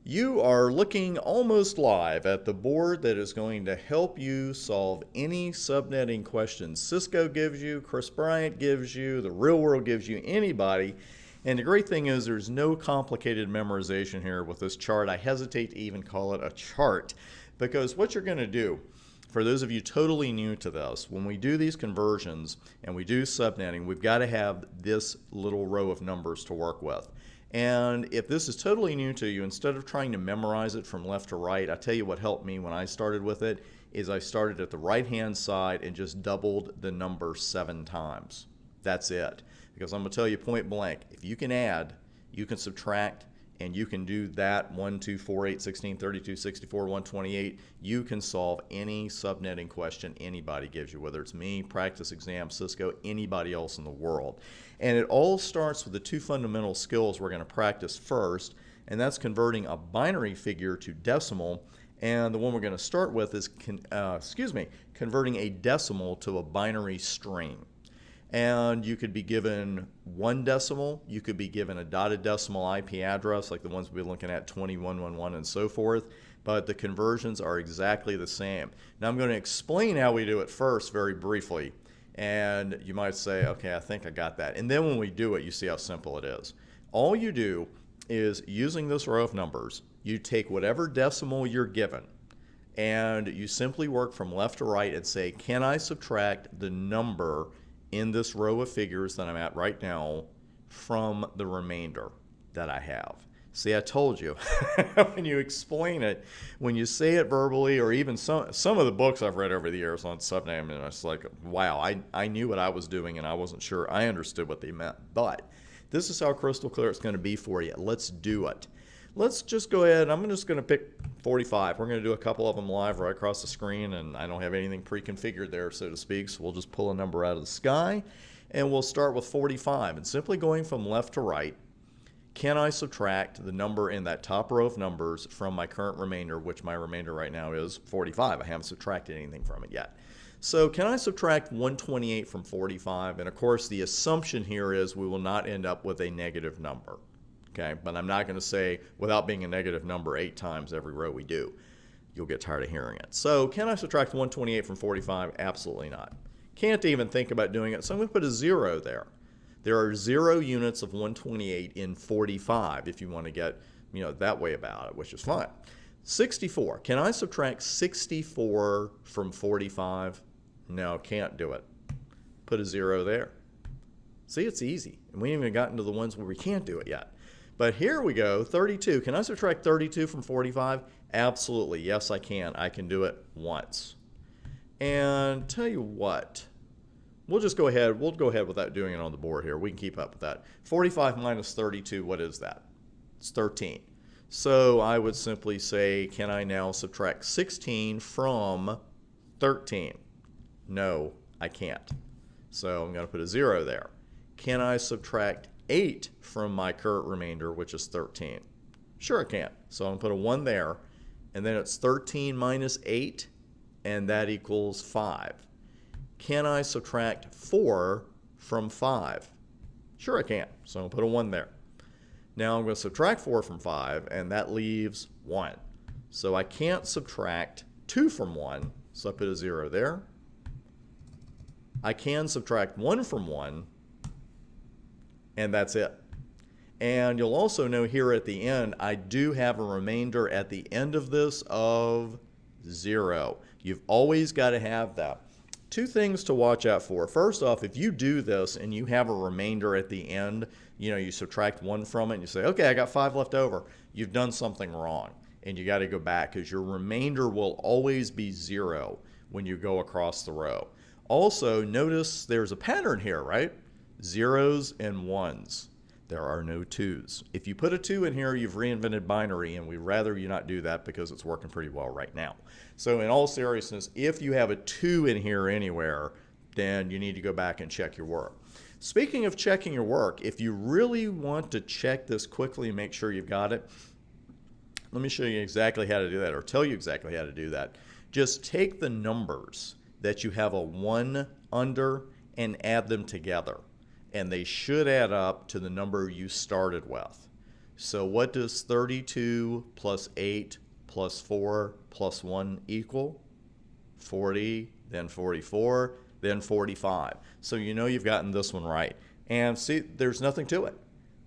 You are looking almost live at the board that is going to help you solve any subnetting questions Cisco gives you, Chris Bryant gives you, the real world gives you, anybody. And the great thing is there's no complicated memorization here with this chart. I hesitate to even call it a chart because what you're going to do, for those of you totally new to this, when we do these conversions and we do subnetting, we've got to have this little row of numbers to work with. And if this is totally new to you, instead of trying to memorize it from left to right, I tell you what helped me when I started with it is I started at the right-hand side and just doubled the number 7 times. That's it. Because I'm going to tell you point blank, if you can add, you can subtract, and you can do that 1, 2, 4, 8, 16, 32, 64, 128, you can solve any subnetting question anybody gives you, whether it's me, practice exam, Cisco, anybody else in the world. And it all starts with the 2 fundamental skills we're going to practice first, and that's converting a binary figure to decimal, and the one we're going to start with is converting a decimal to a binary string. And you could be given 1 decimal, you could be given a dotted decimal IP address like the ones we've been looking at, 2111 and so forth, but the conversions are exactly the same. Now I'm going to explain how we do it first very briefly, and you might say, okay, I think I got that. And then when we do it, you see how simple it is. All you do is, using this row of numbers, you take whatever decimal you're given, and you simply work from left to right and say, can I subtract the number in this row of figures that I'm at right now from the remainder that I have. See, I told you, when you explain it, when you say it verbally, or even some of the books I've read over the years on subnetting, and it's like, wow, I knew what I was doing and I wasn't sure I understood what they meant. But this is how crystal clear it's going to be for you. Let's do it. Let's just go ahead. I'm just going to pick 45. We're going to do a couple of them live right across the screen, and I don't have anything pre-configured there, so to speak, so we'll just pull a number out of the sky, and we'll start with 45. And simply going from left to right, can I subtract the number in that top row of numbers from my current remainder, which my remainder right now is 45. I haven't subtracted anything from it yet. So can I subtract 128 from 45? And of course, the assumption here is we will not end up with a negative number. Okay, but I'm not going to say without being a negative number 8 times every row we do. You'll get tired of hearing it. So can I subtract 128 from 45? Absolutely not. Can't even think about doing it, so I'm going to put a 0 there. There are 0 units of 128 in 45 if you want to get that way about it, which is fine. 64. Can I subtract 64 from 45? No, can't do it. Put a 0 there. See, it's easy. And we haven't even gotten to the ones where we can't do it yet. But here we go, 32. Can I subtract 32 from 45? Absolutely, yes I can. I can do it once. And tell you what, we'll go ahead without doing it on the board here. We can keep up with that. 45 minus 32, what is that? It's 13. So I would simply say, can I now subtract 16 from 13? No, I can't. So I'm going to put a 0 there. Can I subtract 8 from my current remainder, which is 13? Sure I can. So I'm going to put a 1 there, and then it's 13 minus 8, and that equals 5. Can I subtract 4 from 5? Sure I can. So I'm going to put a 1 there. Now I'm going to subtract 4 from 5, and that leaves 1. So I can't subtract 2 from 1, so I put a 0 there. I can subtract 1 from 1, and that's it. And you'll also know here at the end, I do have a remainder at the end of this of 0. You've always got to have that. 2 things to watch out for. First off, if you do this and you have a remainder at the end, you subtract 1 from it and you say, okay, I got 5 left over, you've done something wrong. And you got to go back because your remainder will always be 0 when you go across the row. Also, notice there's a pattern here, right? 0s and 1s. There are no 2s. If you put a 2 in here, you've reinvented binary, and we'd rather you not do that because it's working pretty well right now. So in all seriousness, if you have a 2 in here anywhere, then you need to go back and check your work. Speaking of checking your work, if you really want to check this quickly and make sure you've got it, let me show you exactly how to do that, or tell you exactly how to do that. Just take the numbers that you have a 1 under and add them together, and they should add up to the number you started with. So what does 32 plus 8 plus 4 plus 1 equal? 40, then 44, then 45. So you know you've gotten this one right. And see, there's nothing to it.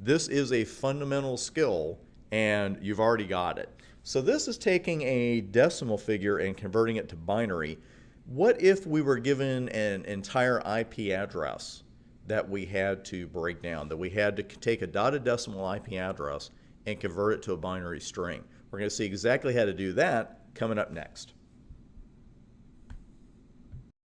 This is a fundamental skill, and you've already got it. So this is taking a decimal figure and converting it to binary. What if we were given an entire IP address that we had to break down, that we had to take a dotted decimal IP address and convert it to a binary string? We're going to see exactly how to do that coming up next.